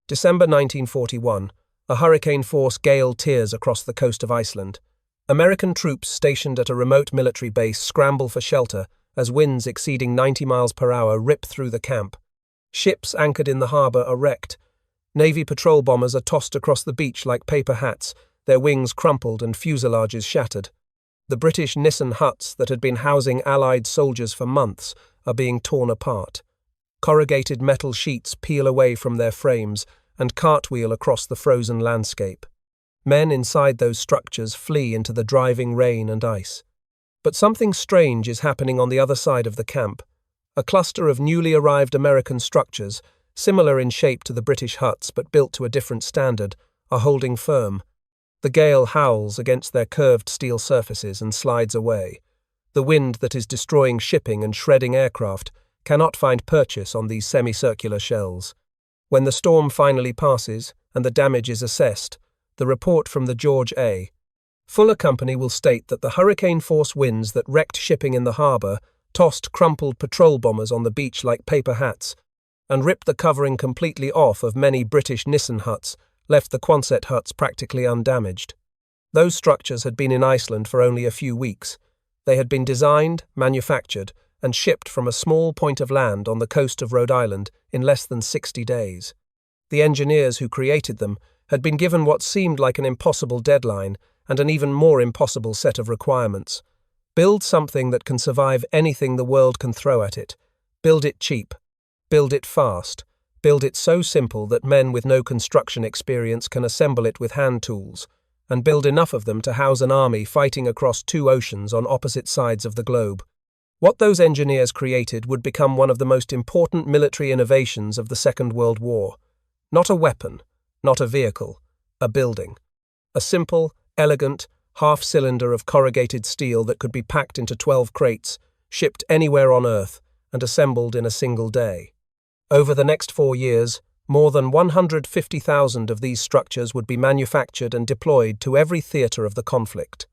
December 1941, a hurricane-force gale tears across the coast of Iceland. American troops stationed at a remote military base scramble for shelter as winds exceeding 90 miles per hour rip through the camp. Ships anchored in the harbour are wrecked. Navy patrol bombers are tossed across the beach like paper hats, their wings crumpled and fuselages shattered. The British Nissen huts that had been housing Allied soldiers for months are being torn apart. Corrugated metal sheets peel away from their frames and cartwheel across the frozen landscape. Men inside those structures flee into the driving rain and ice. But something strange is happening on the other side of the camp. A cluster of newly arrived American structures, similar in shape to the British huts but built to a different standard, are holding firm. The gale howls against their curved steel surfaces and slides away. The wind that is destroying shipping and shredding aircraft cannot find purchase on these semicircular shells. When the storm finally passes and the damage is assessed, the report from the George A. Fuller Company will state that the hurricane-force winds that wrecked shipping in the harbour tossed crumpled patrol bombers on the beach like paper hats and ripped the covering completely off of many British Nissen huts, left the Quonset huts practically undamaged. Those structures had been in Iceland for only a few weeks. They had been designed, manufactured, and shipped from a small point of land on the coast of Rhode Island in less than 60 days. The engineers who created them had been given what seemed like an impossible deadline and an even more impossible set of requirements. Build something that can survive anything the world can throw at it. Build it cheap. Build it fast. Build it so simple that men with no construction experience can assemble it with hand tools, and build enough of them to house an army fighting across 2 oceans on opposite sides of the globe. What those engineers created would become one of the most important military innovations of the Second World War. Not a weapon, not a vehicle, a building. A simple, elegant, half-cylinder of corrugated steel that could be packed into 12 crates, shipped anywhere on Earth, and assembled in a single day. Over the next 4 years, more than 150,000 of these structures would be manufactured and deployed to every theatre of the conflict.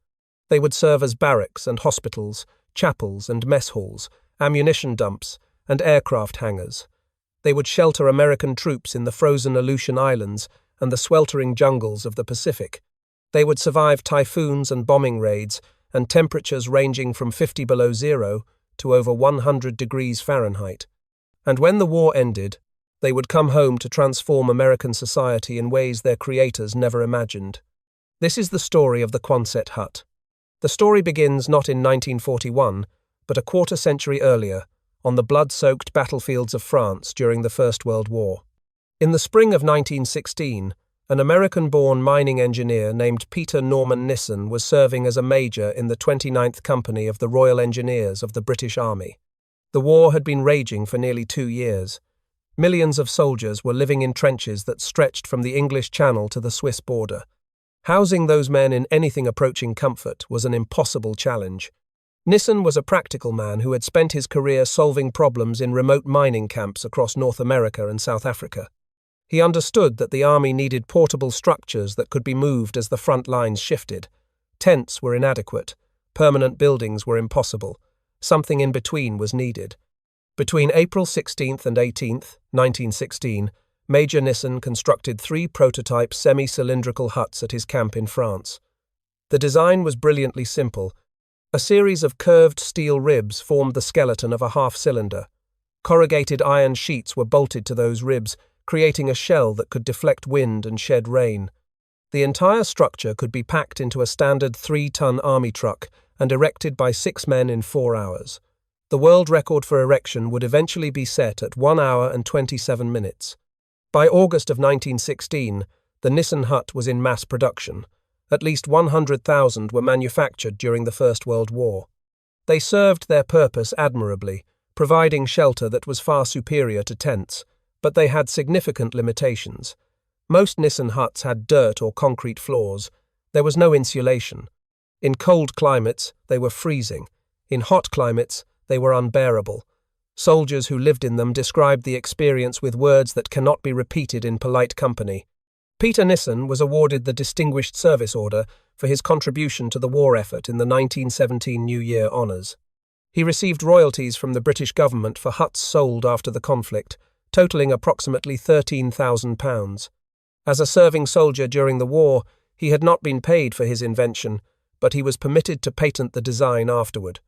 They would serve as barracks and hospitals, chapels and mess halls, ammunition dumps, and aircraft hangars. They would shelter American troops in the frozen Aleutian Islands and the sweltering jungles of the Pacific. They would survive typhoons and bombing raids and temperatures ranging from 50 below zero to over 100 degrees Fahrenheit. And when the war ended, they would come home to transform American society in ways their creators never imagined. This is the story of the Quonset hut. The story begins not in 1941, but a quarter-century earlier, on the blood-soaked battlefields of France during the First World War. In the spring of 1916, an American-born mining engineer named Peter Norman Nissen was serving as a major in the 29th Company of the Royal Engineers of the British Army. The war had been raging for nearly 2 years. Millions of soldiers were living in trenches that stretched from the English Channel to the Swiss border. Housing those men in anything approaching comfort was an impossible challenge. Nissen was a practical man who had spent his career solving problems in remote mining camps across North America and South Africa. He understood that the army needed portable structures that could be moved as the front lines shifted. Tents were inadequate. Permanent buildings were impossible. Something in between was needed. Between April 16th and 18th, 1916, Major Nissen constructed 3 prototype semi-cylindrical huts at his camp in France. The design was brilliantly simple. A series of curved steel ribs formed the skeleton of a half-cylinder. Corrugated iron sheets were bolted to those ribs, creating a shell that could deflect wind and shed rain. The entire structure could be packed into a standard 3-ton army truck and erected by 6 men in 4 hours. The world record for erection would eventually be set at 1 hour and 27 minutes. By August of 1916, the Nissen hut was in mass production. At least 100,000 were manufactured during the First World War. They served their purpose admirably, providing shelter that was far superior to tents, but they had significant limitations. Most Nissen huts had dirt or concrete floors. There was no insulation. In cold climates, they were freezing. In hot climates, they were unbearable. Soldiers who lived in them described the experience with words that cannot be repeated in polite company. Peter Nissen was awarded the Distinguished Service Order for his contribution to the war effort in the 1917 New Year honours. He received royalties from the British government for huts sold after the conflict, totaling approximately £13,000. As a serving soldier during the war, he had not been paid for his invention, but he was permitted to patent the design afterward.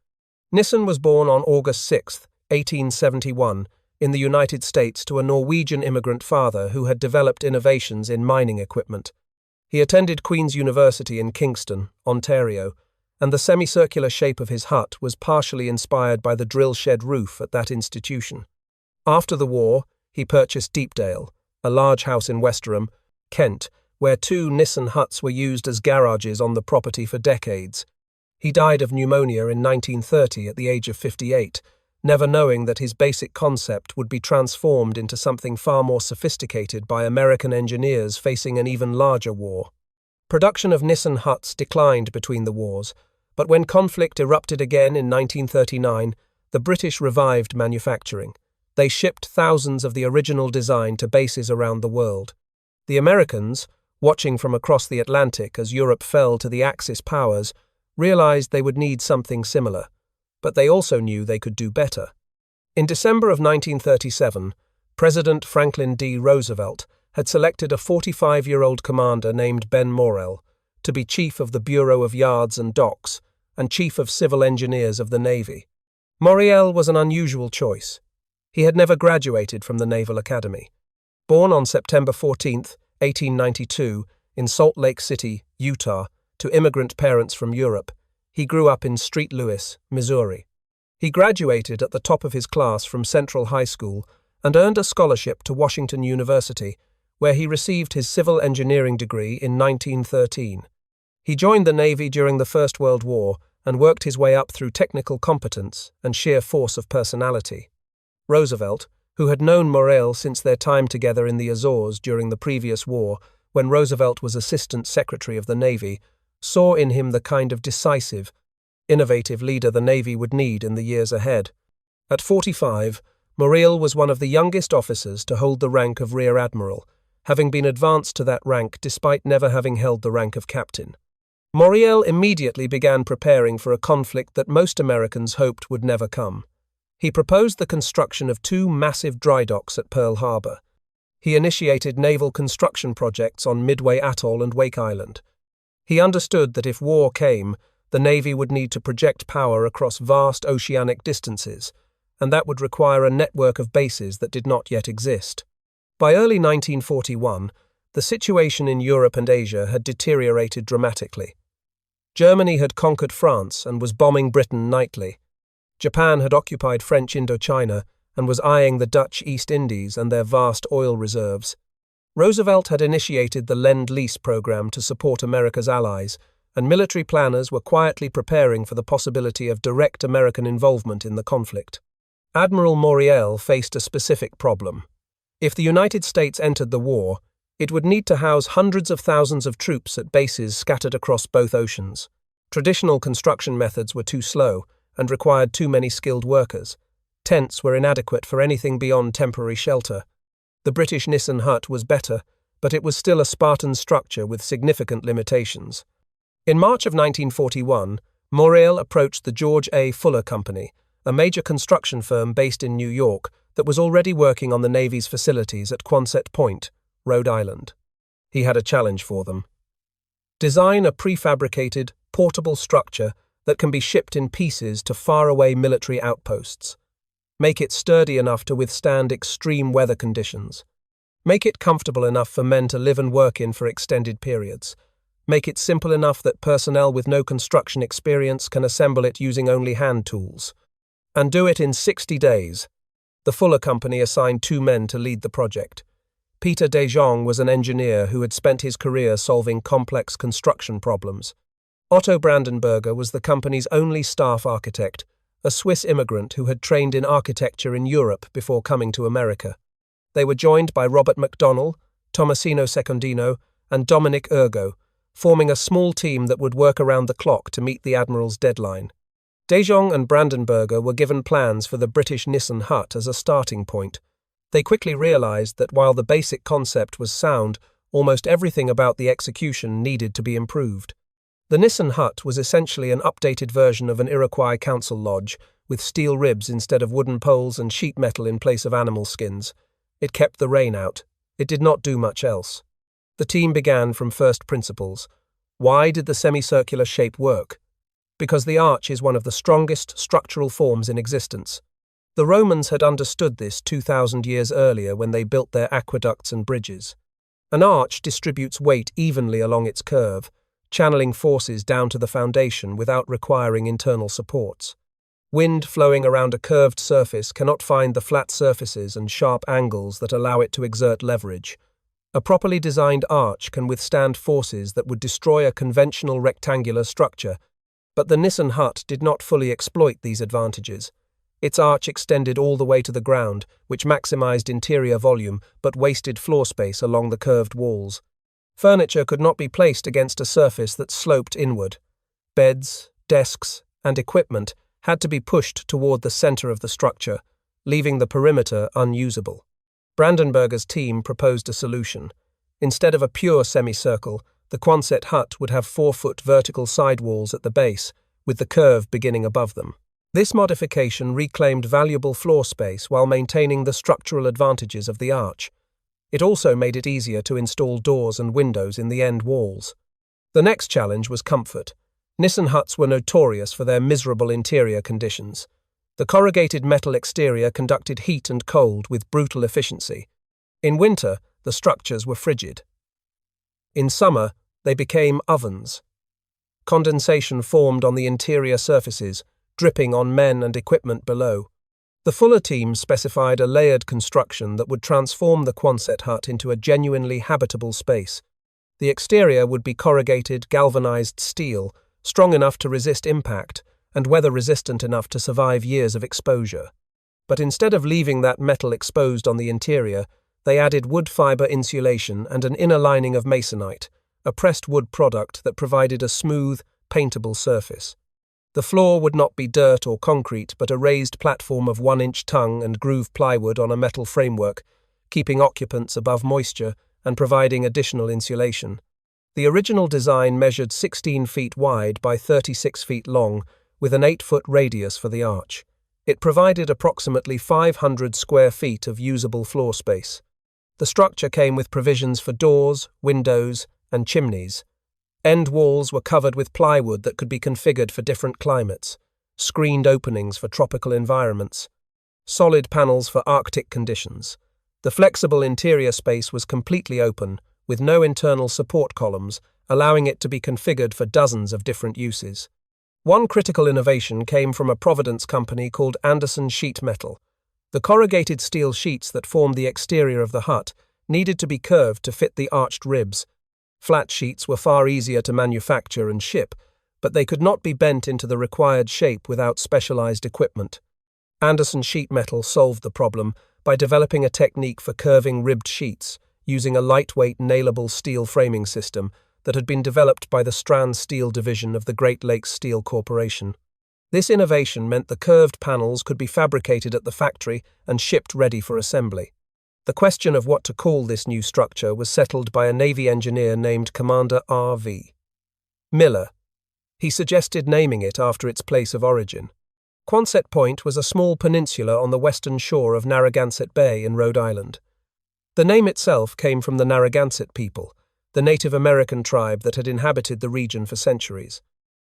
Nissen was born on August 6, 1871, in the United States to a Norwegian immigrant father who had developed innovations in mining equipment. He attended Queen's University in Kingston, Ontario, and the semicircular shape of his hut was partially inspired by the drill shed roof at that institution. After the war, he purchased Deepdale, a large house in Westerham, Kent, where 2 Nissen huts were used as garages on the property for decades. He died of pneumonia in 1930 at the age of 58, never knowing that his basic concept would be transformed into something far more sophisticated by American engineers facing an even larger war. Production of Nissen huts declined between the wars, but when conflict erupted again in 1939, the British revived manufacturing. They shipped thousands of the original design to bases around the world. The Americans, watching from across the Atlantic as Europe fell to the Axis powers, realized they would need something similar, but they also knew they could do better. In December of 1937, President Franklin D. Roosevelt had selected a 45-year-old commander named Ben Moreell to be Chief of the Bureau of Yards and Docks and Chief of Civil Engineers of the Navy. Moreell was an unusual choice. He had never graduated from the Naval Academy. Born on September 14, 1892, in Salt Lake City, Utah, to immigrant parents from Europe, he grew up in St. Louis, Missouri. He graduated at the top of his class from Central High School and earned a scholarship to Washington University, where he received his civil engineering degree in 1913. He joined the Navy during the First World War and worked his way up through technical competence and sheer force of personality. Roosevelt, who had known Moreell since their time together in the Azores during the previous war, when Roosevelt was Assistant Secretary of the Navy, saw in him the kind of decisive, innovative leader the Navy would need in the years ahead. At 45, Moreell was one of the youngest officers to hold the rank of Rear Admiral, having been advanced to that rank despite never having held the rank of captain. Moreell immediately began preparing for a conflict that most Americans hoped would never come. He proposed the construction of 2 massive dry docks at Pearl Harbor. He initiated naval construction projects on Midway Atoll and Wake Island. He understood that if war came, the Navy would need to project power across vast oceanic distances, and that would require a network of bases that did not yet exist. By early 1941, the situation in Europe and Asia had deteriorated dramatically. Germany had conquered France and was bombing Britain nightly. Japan had occupied French Indochina and was eyeing the Dutch East Indies and their vast oil reserves. Roosevelt had initiated the Lend-Lease program to support America's allies, and military planners were quietly preparing for the possibility of direct American involvement in the conflict. Admiral Moreell faced a specific problem. If the United States entered the war, it would need to house hundreds of thousands of troops at bases scattered across both oceans. Traditional construction methods were too slow and required too many skilled workers. Tents were inadequate for anything beyond temporary shelter. The British Nissen hut was better, but it was still a Spartan structure with significant limitations. In March of 1941, Moreell approached the George A. Fuller Company, a major construction firm based in New York that was already working on the Navy's facilities at Quonset Point, Rhode Island. He had a challenge for them. Design a prefabricated, portable structure that can be shipped in pieces to faraway military outposts. Make it sturdy enough to withstand extreme weather conditions. Make it comfortable enough for men to live and work in for extended periods. Make it simple enough that personnel with no construction experience can assemble it using only hand tools. And do it in 60 days. The Fuller Company assigned 2 men to lead the project. Peter Dejongh was an engineer who had spent his career solving complex construction problems. Otto Brandenberger was the company's only staff architect, a Swiss immigrant who had trained in architecture in Europe before coming to America. They were joined by Robert McDonnell, Tomasino Secondino, and Dominic Ergo, forming a small team that would work around the clock to meet the Admiral's deadline. Dejongh and Brandenberger were given plans for the British Nissen hut as a starting point. They quickly realized that while the basic concept was sound, almost everything about the execution needed to be improved. The Nissen hut was essentially an updated version of an Iroquois council lodge, with steel ribs instead of wooden poles and sheet metal in place of animal skins. It kept the rain out. It did not do much else. The team began from first principles. Why did the semicircular shape work? Because the arch is one of the strongest structural forms in existence. The Romans had understood this 2,000 years earlier when they built their aqueducts and bridges. An arch distributes weight evenly along its curve, channeling forces down to the foundation without requiring internal supports. Wind flowing around a curved surface cannot find the flat surfaces and sharp angles that allow it to exert leverage. A properly designed arch can withstand forces that would destroy a conventional rectangular structure, but the Nissen hut did not fully exploit these advantages. Its arch extended all the way to the ground, which maximized interior volume but wasted floor space along the curved walls. Furniture could not be placed against a surface that sloped inward. Beds, desks, and equipment had to be pushed toward the center of the structure, leaving the perimeter unusable. Brandenberger's team proposed a solution. Instead of a pure semicircle, the Quonset hut would have 4-foot vertical sidewalls at the base, with the curve beginning above them. This modification reclaimed valuable floor space while maintaining the structural advantages of the arch. It also made it easier to install doors and windows in the end walls. The next challenge was comfort. Nissen huts were notorious for their miserable interior conditions. The corrugated metal exterior conducted heat and cold with brutal efficiency. In winter, the structures were frigid. In summer, they became ovens. Condensation formed on the interior surfaces, dripping on men and equipment below. The Fuller team specified a layered construction that would transform the Quonset hut into a genuinely habitable space. The exterior would be corrugated, galvanized steel, strong enough to resist impact, and weather-resistant enough to survive years of exposure. But instead of leaving that metal exposed on the interior, they added wood fiber insulation and an inner lining of masonite, a pressed wood product that provided a smooth, paintable surface. The floor would not be dirt or concrete, but a raised platform of 1-inch tongue and groove plywood on a metal framework, keeping occupants above moisture and providing additional insulation. The original design measured 16 feet wide by 36 feet long, with an 8-foot radius for the arch. It provided approximately 500 square feet of usable floor space. The structure came with provisions for doors, windows, and chimneys. End walls were covered with plywood that could be configured for different climates, screened openings for tropical environments, solid panels for Arctic conditions. The flexible interior space was completely open, with no internal support columns, allowing it to be configured for dozens of different uses. One critical innovation came from a Providence company called Anderson Sheet Metal. The corrugated steel sheets that formed the exterior of the hut needed to be curved to fit the arched ribs. Flat sheets were far easier to manufacture and ship, but they could not be bent into the required shape without specialized equipment. Anderson Sheet Metal solved the problem by developing a technique for curving ribbed sheets, using a lightweight nailable steel framing system that had been developed by the Strand Steel division of the Great Lakes Steel Corporation. This innovation meant the curved panels could be fabricated at the factory and shipped ready for assembly. The question of what to call this new structure was settled by a Navy engineer named Commander R.V. Miller. He suggested naming it after its place of origin. Quonset Point was a small peninsula on the western shore of Narragansett Bay in Rhode Island. The name itself came from the Narragansett people, the Native American tribe that had inhabited the region for centuries.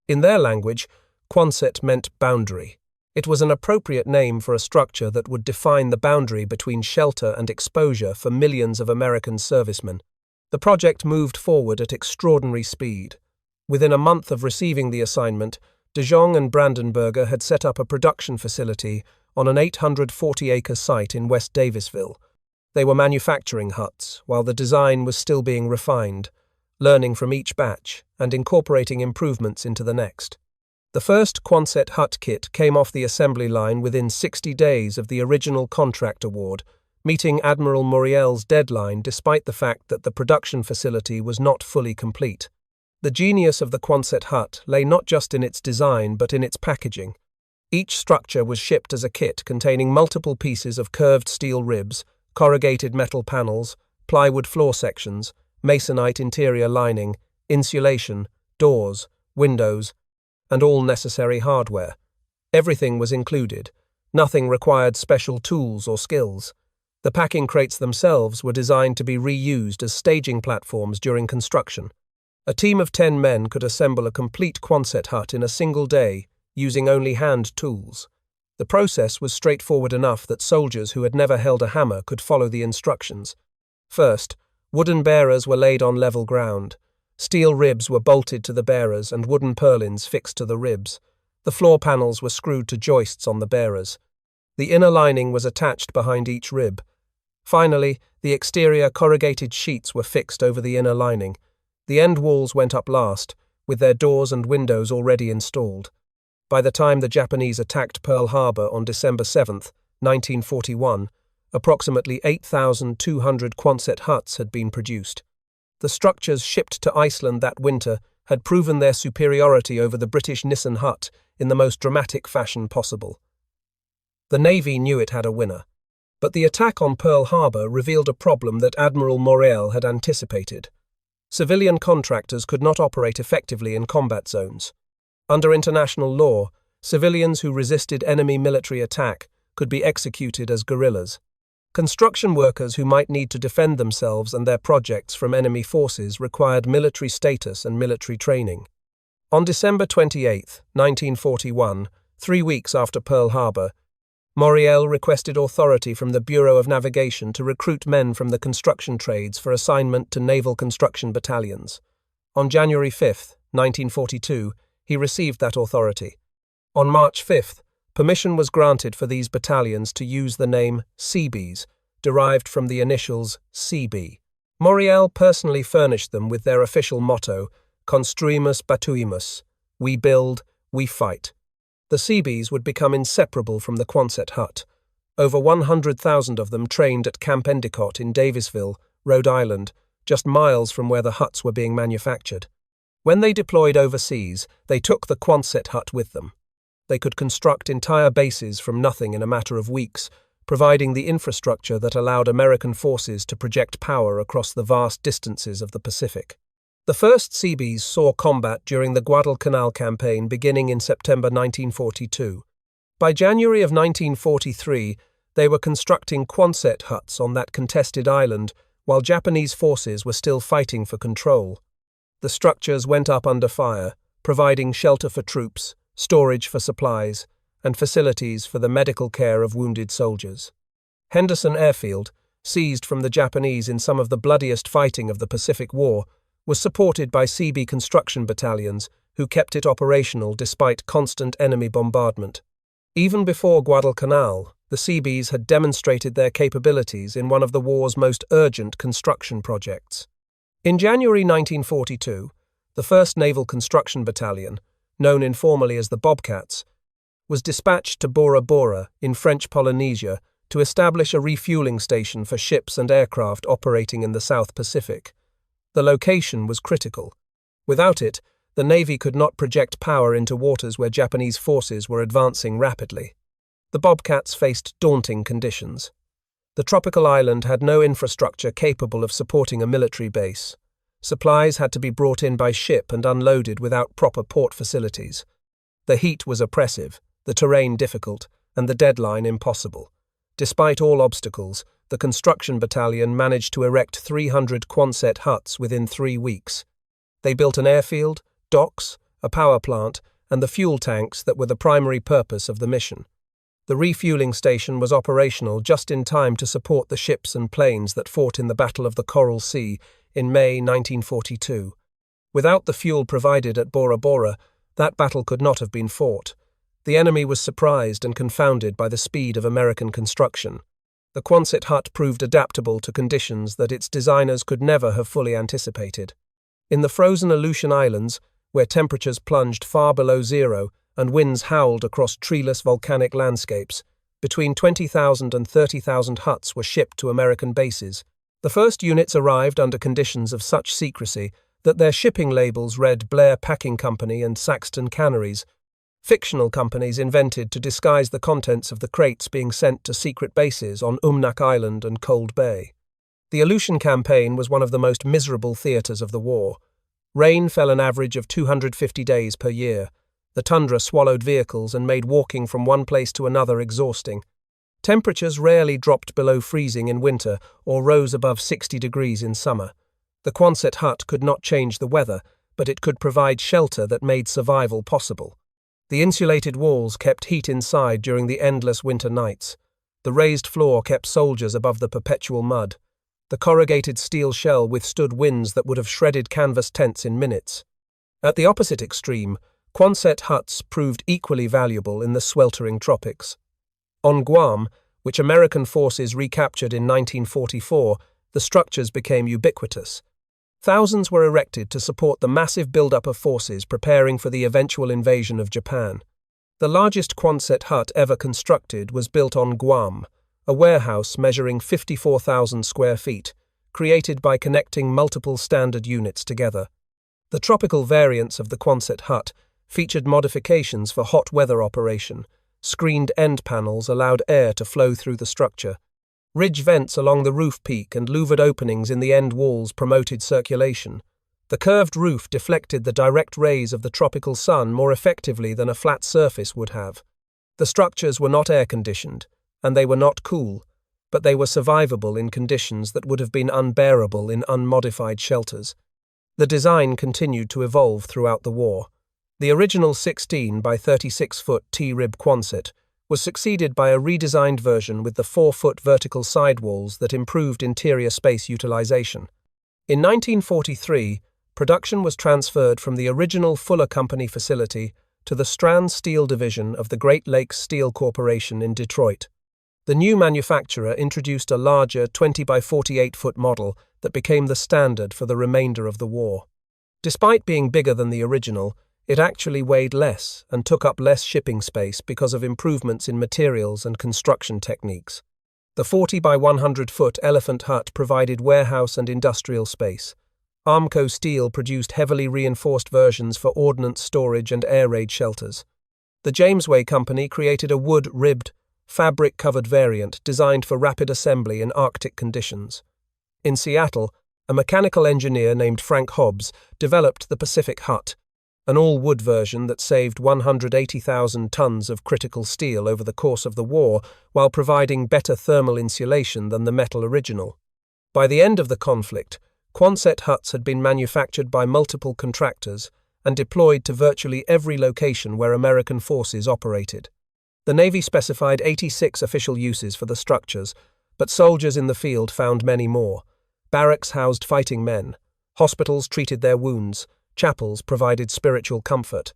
In their language, Quonset meant boundary. It was an appropriate name for a structure that would define the boundary between shelter and exposure for millions of American servicemen. The project moved forward at extraordinary speed. Within a month of receiving the assignment, Dejongh and Brandenberger had set up a production facility on an 840-acre site in West Davisville. They were manufacturing huts, while the design was still being refined, learning from each batch and incorporating improvements into the next. The first Quonset hut kit came off the assembly line within 60 days of the original contract award, meeting Admiral Moreell's deadline despite the fact that the production facility was not fully complete. The genius of the Quonset hut lay not just in its design but in its packaging. Each structure was shipped as a kit containing multiple pieces of curved steel ribs, corrugated metal panels, plywood floor sections, masonite interior lining, insulation, doors, windows, and all necessary hardware. Everything was included. Nothing required special tools or skills. The packing crates themselves were designed to be reused as staging platforms during construction. A team of 10 men could assemble a complete Quonset hut in a single day, using only hand tools. The process was straightforward enough that soldiers who had never held a hammer could follow the instructions. First, wooden bearers were laid on level ground. Steel ribs were bolted to the bearers and wooden purlins fixed to the ribs. The floor panels were screwed to joists on the bearers. The inner lining was attached behind each rib. Finally, the exterior corrugated sheets were fixed over the inner lining. The end walls went up last, with their doors and windows already installed. By the time the Japanese attacked Pearl Harbor on December 7, 1941, approximately 8,200 Quonset huts had been produced. The structures shipped to Iceland that winter had proven their superiority over the British Nissen hut in the most dramatic fashion possible. The Navy knew it had a winner, but the attack on Pearl Harbor revealed a problem that Admiral Moreell had anticipated. Civilian contractors could not operate effectively in combat zones. Under international law, civilians who resisted enemy military attack could be executed as guerrillas. Construction workers who might need to defend themselves and their projects from enemy forces required military status and military training. On December 28, 1941, 3 weeks after Pearl Harbor, Moreell requested authority from the Bureau of Navigation to recruit men from the construction trades for assignment to naval construction battalions. On January 5, 1942, he received that authority. On March 5, permission was granted for these battalions to use the name Seabees, derived from the initials CB. Moreell personally furnished them with their official motto, Construimus Batuimus, we build, we fight. The Seabees would become inseparable from the Quonset hut. Over 100,000 of them trained at Camp Endicott in Davisville, Rhode Island, just miles from where the huts were being manufactured. When they deployed overseas, they took the Quonset hut with them. They could construct entire bases from nothing in a matter of weeks, providing the infrastructure that allowed American forces to project power across the vast distances of the Pacific. The first Seabees saw combat during the Guadalcanal campaign beginning in September 1942. By January of 1943, they were constructing Quonset huts on that contested island, while Japanese forces were still fighting for control. The structures went up under fire, providing shelter for troops, storage for supplies, and facilities for the medical care of wounded soldiers. Henderson Airfield, seized from the Japanese in some of the bloodiest fighting of the Pacific War, was supported by CB construction battalions who kept it operational despite constant enemy bombardment. Even before Guadalcanal, the Seabees had demonstrated their capabilities in one of the war's most urgent construction projects. In January 1942, the 1st Naval Construction Battalion, known informally as the Bobcats, was dispatched to Bora Bora in French Polynesia to establish a refueling station for ships and aircraft operating in the South Pacific. The location was critical. Without it, the Navy could not project power into waters where Japanese forces were advancing rapidly. The Bobcats faced daunting conditions. The tropical island had no infrastructure capable of supporting a military base. Supplies had to be brought in by ship and unloaded without proper port facilities. The heat was oppressive, the terrain difficult, and the deadline impossible. Despite all obstacles, the construction battalion managed to erect 300 Quonset huts within 3 weeks. They built an airfield, docks, a power plant, and the fuel tanks that were the primary purpose of the mission. The refueling station was operational just in time to support the ships and planes that fought in the Battle of the Coral Sea in May 1942. Without the fuel provided at Bora Bora, that battle could not have been fought. The enemy was surprised and confounded by the speed of American construction. The Quonset hut proved adaptable to conditions that its designers could never have fully anticipated. In the frozen Aleutian Islands, where temperatures plunged far below zero and winds howled across treeless volcanic landscapes, between 20,000 and 30,000 huts were shipped to American bases. The first units arrived under conditions of such secrecy that their shipping labels read Blair Packing Company and Saxton Canneries, fictional companies invented to disguise the contents of the crates being sent to secret bases on Umnak Island and Cold Bay. The Aleutian campaign was one of the most miserable theatres of the war. Rain fell an average of 250 days per year. The tundra swallowed vehicles and made walking from one place to another exhausting. Temperatures rarely dropped below freezing in winter or rose above 60 degrees in summer. The Quonset hut could not change the weather, but it could provide shelter that made survival possible. The insulated walls kept heat inside during the endless winter nights. The raised floor kept soldiers above the perpetual mud. The corrugated steel shell withstood winds that would have shredded canvas tents in minutes. At the opposite extreme, Quonset huts proved equally valuable in the sweltering tropics. On Guam, which American forces recaptured in 1944, the structures became ubiquitous. Thousands were erected to support the massive buildup of forces preparing for the eventual invasion of Japan. The largest Quonset hut ever constructed was built on Guam, a warehouse measuring 54,000 square feet, created by connecting multiple standard units together. The tropical variants of the Quonset hut featured modifications for hot weather operation. Screened end panels allowed air to flow through the structure. Ridge vents along the roof peak and louvered openings in the end walls promoted circulation. The curved roof deflected the direct rays of the tropical sun more effectively than a flat surface would have. The structures were not air-conditioned, and they were not cool, but they were survivable in conditions that would have been unbearable in unmodified shelters. The design continued to evolve throughout the war. The original 16 by 36-foot T-rib Quonset was succeeded by a redesigned version with the 4-foot vertical sidewalls that improved interior space utilization. In 1943, production was transferred from the original Fuller Company facility to the Strand Steel Division of the Great Lakes Steel Corporation in Detroit. The new manufacturer introduced a larger 20 by 48-foot model that became the standard for the remainder of the war. Despite being bigger than the original, it actually weighed less and took up less shipping space because of improvements in materials and construction techniques. The 40 by 100-foot Elephant Hut provided warehouse and industrial space. Armco Steel produced heavily reinforced versions for ordnance storage and air raid shelters. The Jamesway Company created a wood-ribbed, fabric-covered variant designed for rapid assembly in Arctic conditions. In Seattle, a mechanical engineer named Frank Hobbs developed the Pacific Hut, an all-wood version that saved 180,000 tons of critical steel over the course of the war while providing better thermal insulation than the metal original. By the end of the conflict, Quonset huts had been manufactured by multiple contractors and deployed to virtually every location where American forces operated. The Navy specified 86 official uses for the structures, but soldiers in the field found many more. Barracks housed fighting men. Hospitals treated their wounds. Chapels provided spiritual comfort.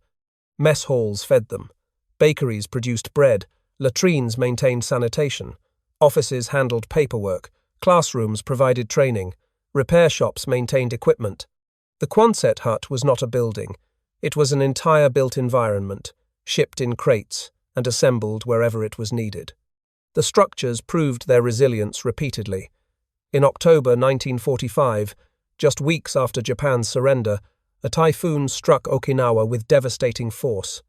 Mess halls fed them. Bakeries produced bread. Latrines maintained sanitation. Offices handled paperwork. Classrooms provided training. Repair shops maintained equipment. The Quonset hut was not a building. It was an entire built environment, shipped in crates and assembled wherever it was needed. The structures proved their resilience repeatedly. In October 1945, just weeks after Japan's surrender, a typhoon struck Okinawa with devastating force.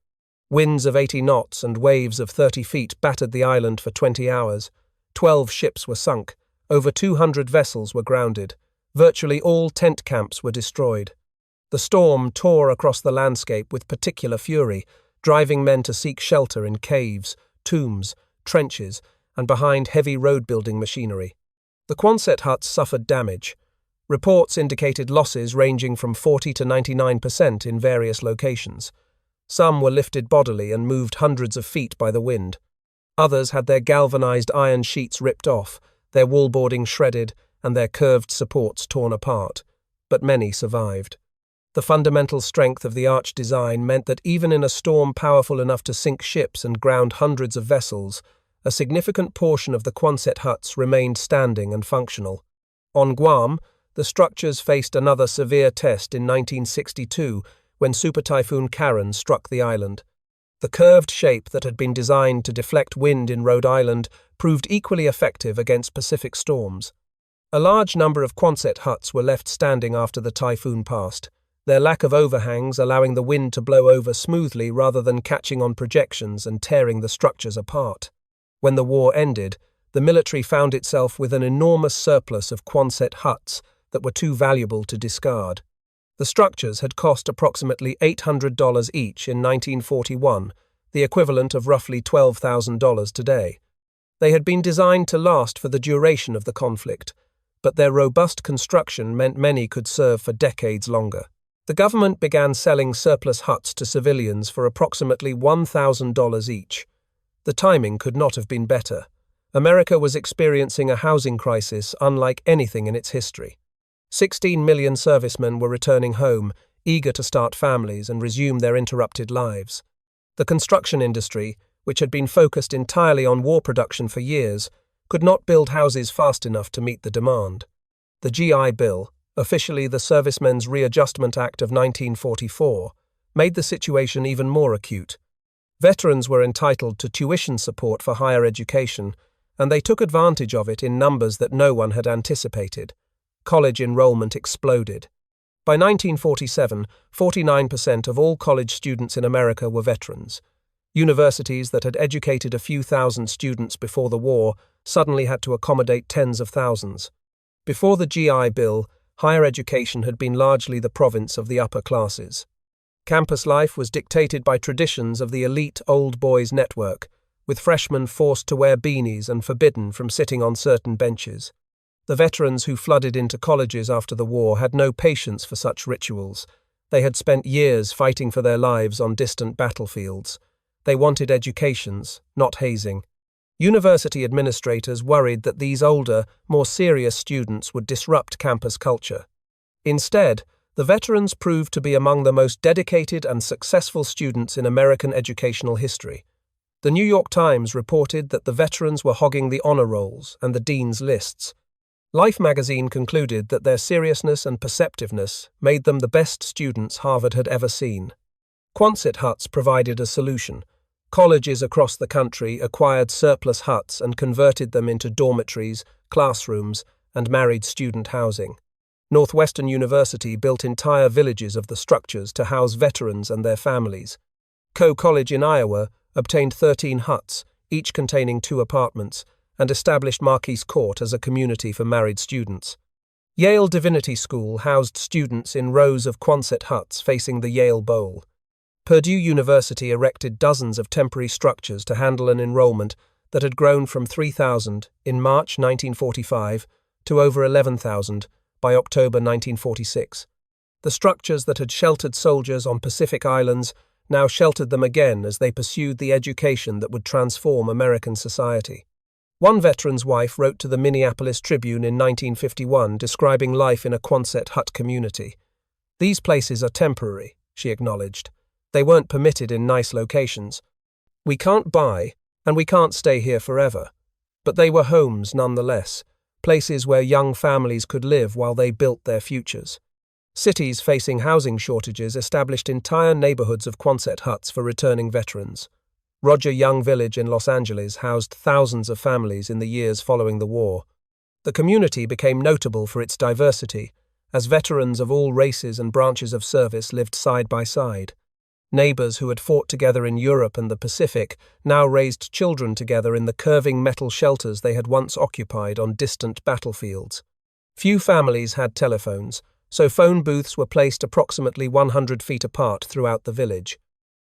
Winds of 80 knots and waves of 30 feet battered the island for 20 hours. 12 ships were sunk. Over 200 vessels were grounded. Virtually all tent camps were destroyed. The storm tore across the landscape with particular fury, driving men to seek shelter in caves, tombs, trenches, and behind heavy road-building machinery. The Quonset huts suffered damage. Reports indicated losses ranging from 40 to 99% in various locations. Some were lifted bodily and moved hundreds of feet by the wind. Others had their galvanized iron sheets ripped off, their wallboarding shredded, and their curved supports torn apart. But many survived. The fundamental strength of the arch design meant that even in a storm powerful enough to sink ships and ground hundreds of vessels, a significant portion of the Quonset huts remained standing and functional. On Guam, the structures faced another severe test in 1962 when Super Typhoon Karen struck the island. The curved shape that had been designed to deflect wind in Rhode Island proved equally effective against Pacific storms. A large number of Quonset huts were left standing after the typhoon passed, their lack of overhangs allowing the wind to blow over smoothly rather than catching on projections and tearing the structures apart. When the war ended, the military found itself with an enormous surplus of Quonset huts that were too valuable to discard. The structures had cost approximately $800 each in 1941, the equivalent of roughly $12,000 today. They had been designed to last for the duration of the conflict, but their robust construction meant many could serve for decades longer. The government began selling surplus huts to civilians for approximately $1,000 each. The timing could not have been better. America was experiencing a housing crisis unlike anything in its history. 16 million servicemen were returning home, eager to start families and resume their interrupted lives. The construction industry, which had been focused entirely on war production for years, could not build houses fast enough to meet the demand. The GI Bill, officially the Servicemen's Readjustment Act of 1944, made the situation even more acute. Veterans were entitled to tuition support for higher education, and they took advantage of it in numbers that no one had anticipated. College enrollment exploded. By 1947, 49% of all college students in America were veterans. Universities that had educated a few thousand students before the war suddenly had to accommodate tens of thousands. Before the GI Bill, higher education had been largely the province of the upper classes. Campus life was dictated by traditions of the elite old boys network, with freshmen forced to wear beanies and forbidden from sitting on certain benches. The veterans who flooded into colleges after the war had no patience for such rituals. They had spent years fighting for their lives on distant battlefields. They wanted educations, not hazing. University administrators worried that these older, more serious students would disrupt campus culture. Instead, the veterans proved to be among the most dedicated and successful students in American educational history. The New York Times reported that the veterans were hogging the honor rolls and the dean's lists. Life magazine concluded that their seriousness and perceptiveness made them the best students Harvard had ever seen. Quonset huts provided a solution. Colleges across the country acquired surplus huts and converted them into dormitories, classrooms, and married student housing. Northwestern University built entire villages of the structures to house veterans and their families. Coe College in Iowa obtained 13 huts, each containing 2 apartments, and established Marquise Court as a community for married students. Yale Divinity School housed students in rows of Quonset huts facing the Yale Bowl. Purdue University erected dozens of temporary structures to handle an enrollment that had grown from 3,000 in March 1945 to over 11,000 by October 1946. The structures that had sheltered soldiers on Pacific islands now sheltered them again as they pursued the education that would transform American society. One veteran's wife wrote to the Minneapolis Tribune in 1951 describing life in a Quonset hut community. "These places are temporary," she acknowledged. "They weren't permitted in nice locations. We can't buy, and we can't stay here forever. But they were homes nonetheless, places where young families could live while they built their futures." Cities facing housing shortages established entire neighborhoods of Quonset huts for returning veterans. Roger Young Village in Los Angeles housed thousands of families in the years following the war. The community became notable for its diversity, as veterans of all races and branches of service lived side by side. Neighbors who had fought together in Europe and the Pacific now raised children together in the curving metal shelters they had once occupied on distant battlefields. Few families had telephones, so phone booths were placed approximately 100 feet apart throughout the village.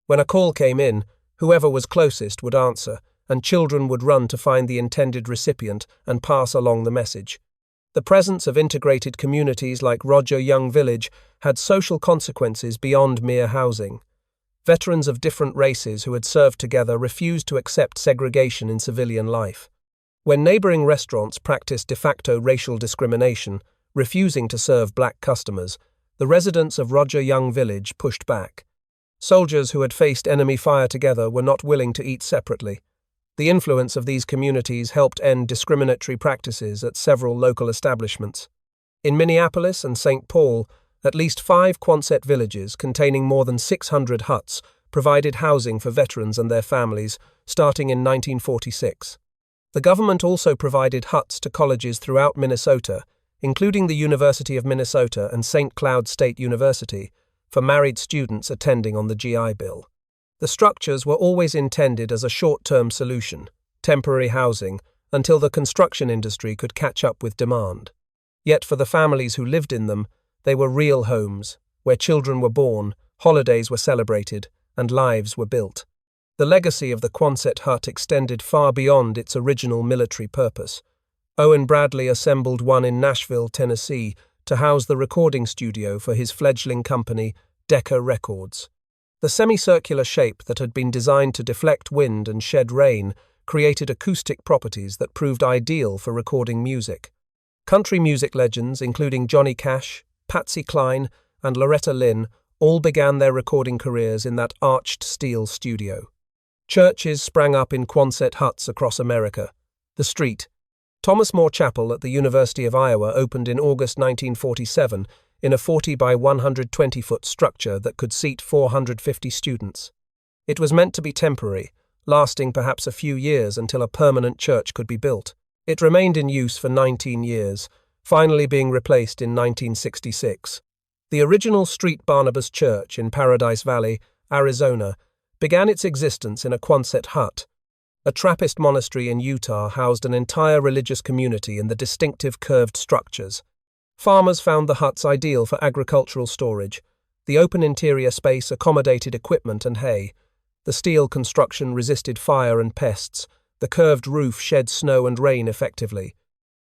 When a call came in, whoever was closest would answer, and children would run to find the intended recipient and pass along the message. The presence of integrated communities like Roger Young Village had social consequences beyond mere housing. Veterans of different races who had served together refused to accept segregation in civilian life. When neighboring restaurants practiced de facto racial discrimination, refusing to serve black customers, the residents of Roger Young Village pushed back. Soldiers who had faced enemy fire together were not willing to eat separately. The influence of these communities helped end discriminatory practices at several local establishments. In Minneapolis and St. Paul, at least 5 Quonset villages containing more than 600 huts provided housing for veterans and their families, starting in 1946. The government also provided huts to colleges throughout Minnesota, including the University of Minnesota and St. Cloud State University, for married students attending on the GI Bill. The structures were always intended as a short-term solution, temporary housing, until the construction industry could catch up with demand. Yet for the families who lived in them, they were real homes, where children were born, holidays were celebrated, and lives were built. The legacy of the Quonset hut extended far beyond its original military purpose. Owen Bradley assembled one in Nashville, Tennessee, to house the recording studio for his fledgling company, Decca Records. The semicircular shape that had been designed to deflect wind and shed rain created acoustic properties that proved ideal for recording music. Country music legends, including Johnny Cash, Patsy Cline, and Loretta Lynn, all began their recording careers in that arched steel studio. Churches sprang up in Quonset huts across America. The Street, Thomas More Chapel at the University of Iowa, opened in August 1947 in a 40 by 120-foot structure that could seat 450 students. It was meant to be temporary, lasting perhaps a few years until a permanent church could be built. It remained in use for 19 years, finally being replaced in 1966. The original St. Barnabas Church in Paradise Valley, Arizona, began its existence in a Quonset hut. A Trappist monastery in Utah housed an entire religious community in the distinctive curved structures. Farmers found the huts ideal for agricultural storage. The open interior space accommodated equipment and hay. The steel construction resisted fire and pests. The curved roof shed snow and rain effectively.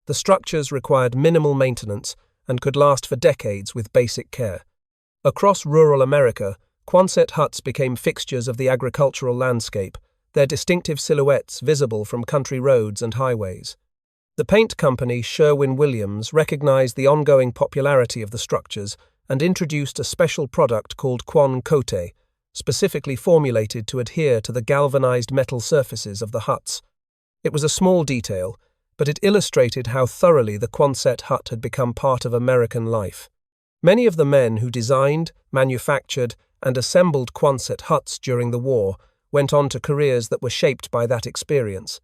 The structures required minimal maintenance and could last for decades with basic care. Across rural America, Quonset huts became fixtures of the agricultural landscape, their distinctive silhouettes visible from country roads and highways. The paint company Sherwin-Williams recognized the ongoing popularity of the structures and introduced a special product called Quonset, specifically formulated to adhere to the galvanized metal surfaces of the huts. It was a small detail, but it illustrated how thoroughly the Quonset hut had become part of American life. Many of the men who designed, manufactured, and assembled Quonset huts during the war went on to careers that were shaped by that experience.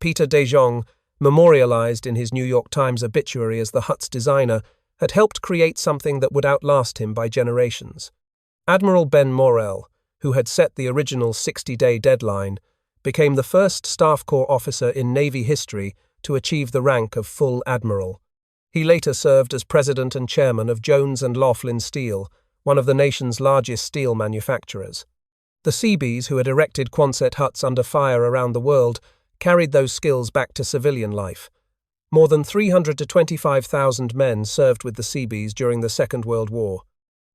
Peter Dejongh, memorialized in his New York Times obituary as the hut's designer, had helped create something that would outlast him by generations. Admiral Ben Moreell, who had set the original 60-day deadline, became the first Staff Corps officer in Navy history to achieve the rank of full admiral. He later served as president and chairman of Jones and Laughlin Steel, one of the nation's largest steel manufacturers. The Seabees, who had erected Quonset huts under fire around the world, carried those skills back to civilian life. More than 300 to 25,000 men served with the Seabees during the Second World War.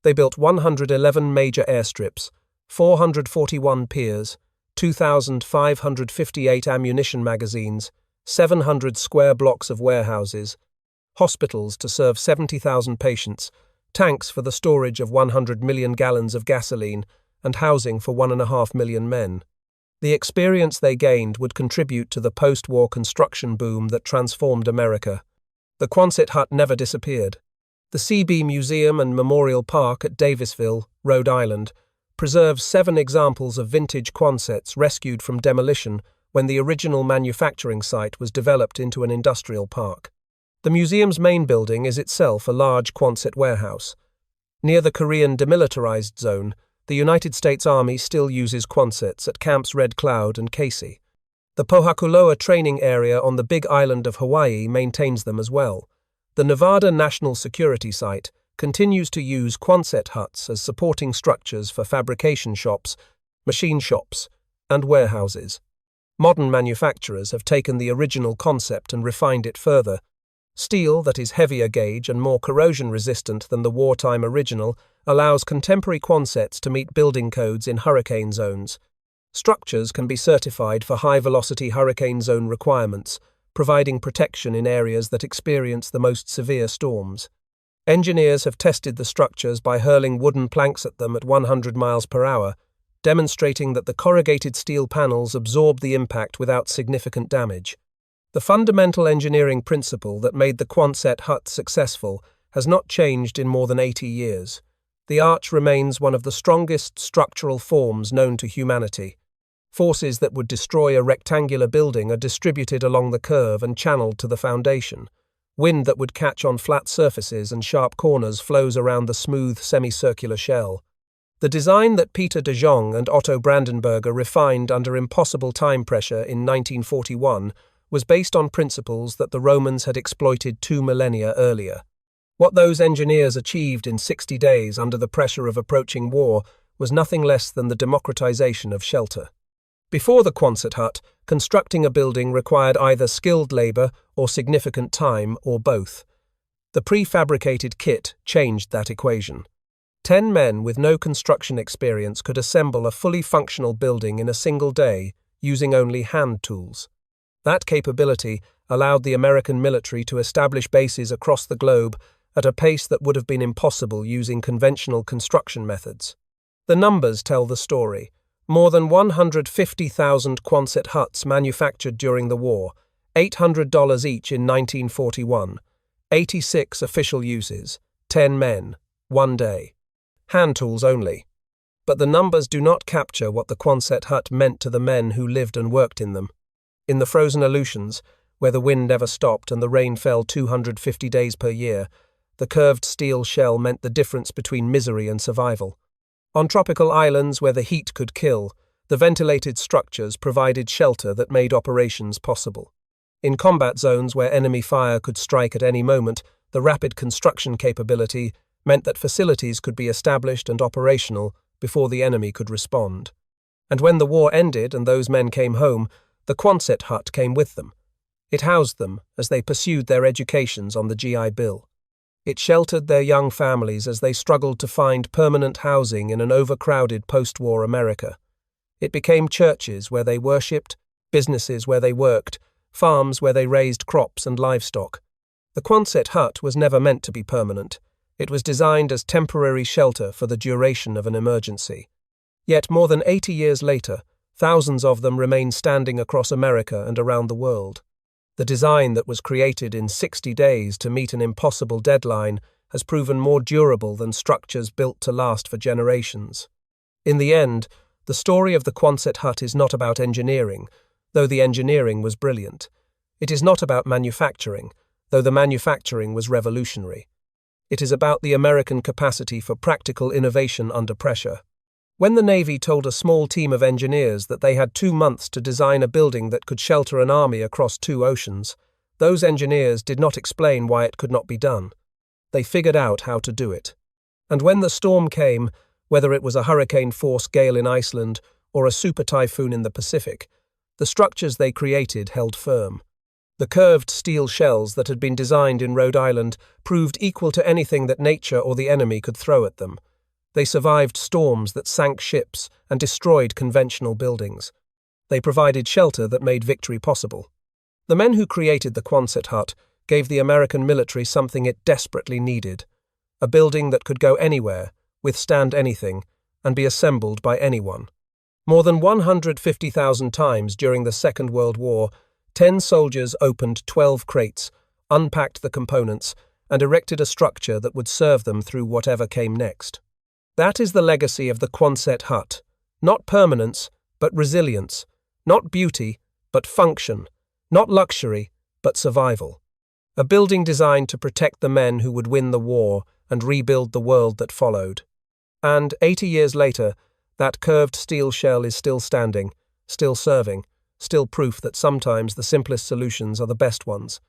They built 111 major airstrips, 441 piers, 2,558 ammunition magazines, 700 square blocks of warehouses, hospitals to serve 70,000 patients, tanks for the storage of 100 million gallons of gasoline, and housing for 1.5 million men. The experience they gained would contribute to the post-war construction boom that transformed America. The Quonset hut never disappeared. The Seabee Museum and Memorial Park at Davisville, Rhode Island, preserves 7 examples of vintage Quonsets rescued from demolition when the original manufacturing site was developed into an industrial park. The museum's main building is itself a large Quonset warehouse. Near the Korean demilitarized zone, the United States Army still uses Quonsets at Camps Red Cloud and Casey. The Pohakuloa training area on the Big Island of Hawaii maintains them as well. The Nevada National Security Site continues to use Quonset huts as supporting structures for fabrication shops, machine shops, and warehouses. Modern manufacturers have taken the original concept and refined it further. Steel that is heavier gauge and more corrosion-resistant than the wartime original allows contemporary Quonsets to meet building codes in hurricane zones. Structures can be certified for high-velocity hurricane zone requirements, providing protection in areas that experience the most severe storms. Engineers have tested the structures by hurling wooden planks at them at 100 miles per hour, demonstrating that the corrugated steel panels absorb the impact without significant damage. The fundamental engineering principle that made the Quonset hut successful has not changed in more than 80 years. The arch remains one of the strongest structural forms known to humanity. Forces that would destroy a rectangular building are distributed along the curve and channeled to the foundation. Wind that would catch on flat surfaces and sharp corners flows around the smooth semicircular shell. The design that Peter Dejongh and Otto Brandenberger refined under impossible time pressure in 1941 was based on principles that the Romans had exploited 2 millennia earlier. What those engineers achieved in 60 days under the pressure of approaching war was nothing less than the democratization of shelter. Before the Quonset hut, constructing a building required either skilled labor or significant time, or both. The prefabricated kit changed that equation. 10 men with no construction experience could assemble a fully functional building in a single day using only hand tools. That capability allowed the American military to establish bases across the globe at a pace that would have been impossible using conventional construction methods. The numbers tell the story. More than 150,000 Quonset huts manufactured during the war, $800 each in 1941. 86 official uses, 10 men, 1 day. Hand tools only. But the numbers do not capture what the Quonset hut meant to the men who lived and worked in them. In the frozen Aleutians, where the wind never stopped and the rain fell 250 days per year, the curved steel shell meant the difference between misery and survival. On tropical islands where the heat could kill, the ventilated structures provided shelter that made operations possible. In combat zones where enemy fire could strike at any moment, the rapid construction capability meant that facilities could be established and operational before the enemy could respond. And when the war ended and those men came home, the Quonset hut came with them. It housed them as they pursued their educations on the GI Bill. It sheltered their young families as they struggled to find permanent housing in an overcrowded post-war America. It became churches where they worshipped, businesses where they worked, farms where they raised crops and livestock. The Quonset hut was never meant to be permanent. It was designed as temporary shelter for the duration of an emergency. Yet more than 80 years later, thousands of them remain standing across America and around the world. The design that was created in 60 days to meet an impossible deadline has proven more durable than structures built to last for generations. In the end, the story of the Quonset hut is not about engineering, though the engineering was brilliant. It is not about manufacturing, though the manufacturing was revolutionary. It is about the American capacity for practical innovation under pressure. When the Navy told a small team of engineers that they had 2 months to design a building that could shelter an army across 2 oceans, those engineers did not explain why it could not be done. They figured out how to do it. And when the storm came, whether it was a hurricane-force gale in Iceland or a super typhoon in the Pacific, the structures they created held firm. The curved steel shells that had been designed in Rhode Island proved equal to anything that nature or the enemy could throw at them. They survived storms that sank ships and destroyed conventional buildings. They provided shelter that made victory possible. The men who created the Quonset hut gave the American military something it desperately needed: a building that could go anywhere, withstand anything, and be assembled by anyone. More than 150,000 times during the Second World War, 10 soldiers opened 12 crates, unpacked the components, and erected a structure that would serve them through whatever came next. That is the legacy of the Quonset hut. Not permanence, but resilience. Not beauty, but function. Not luxury, but survival. A building designed to protect the men who would win the war and rebuild the world that followed. And 80 years later, that curved steel shell is still standing, still serving, still proof that sometimes the simplest solutions are the best ones.